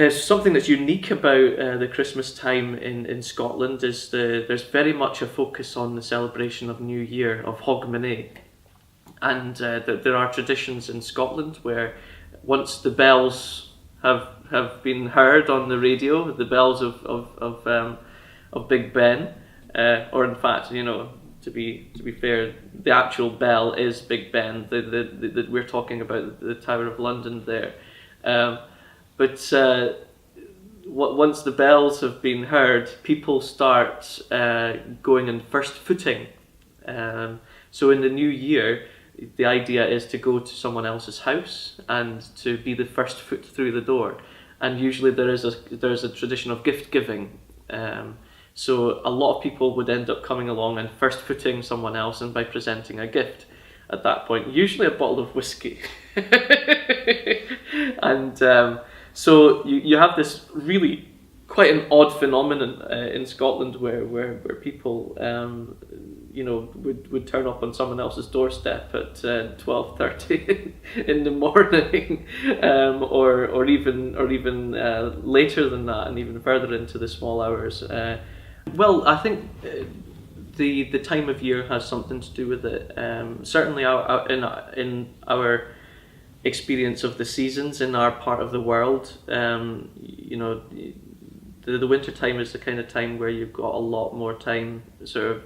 Something that's unique about the Christmas time in Scotland is there's very much a focus on the celebration of New Year, of Hogmanay. And there are traditions in Scotland where once the bells have been heard on the radio, the bells of Big Ben, or in fact, to be fair, the actual bell is Big Ben. We're talking about the Tower of London there. But once the bells have been heard, people start going in first footing. So in the new year, the idea is to go to someone else's house and to be the first foot through the door. And usually there's a tradition of gift giving. So a lot of people would end up coming along and first footing someone else, and by presenting a gift at that point, usually a bottle of whiskey. And so you have this really quite an odd phenomenon in Scotland where people would turn up on someone else's doorstep at 12:30 in the morning, or even later than that, and even further into the small hours. Well, I think the time of year has something to do with it. Certainly, in our experience of the seasons in our part of the world, the winter time is the kind of time where you've got a lot more time sort of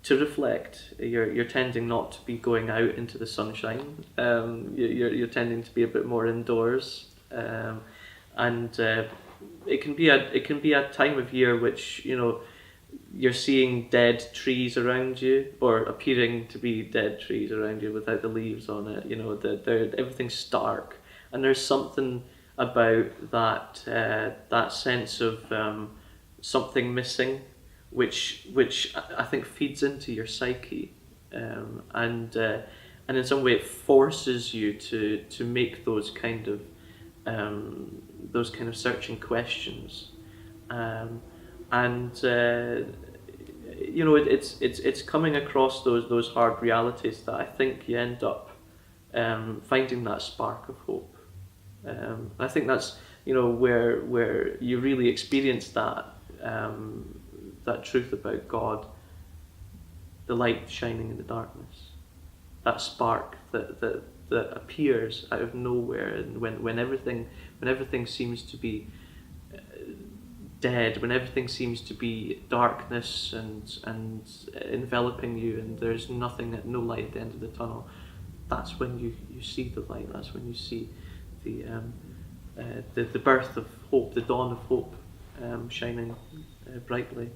to reflect. You're tending not to be going out into the sunshine. You're tending to be a bit more indoors, and it can be a time of year which you're seeing dead trees around you, or appearing to be dead trees around you without the leaves on it. Everything's stark, and there's something about that sense of something missing, which I think feeds into your psyche, and in some way it forces you to make those kind of searching questions, it's coming across those hard realities that I think you end up finding that spark of hope. I think that's where you really experience that truth about God, the light shining in the darkness, that spark that appears out of nowhere, and when everything seems to be dead, when everything seems to be darkness and enveloping you, and there's nothing, no light at the end of the tunnel, that's when you see the light. That's when you see the birth of hope, the dawn of hope, shining brightly.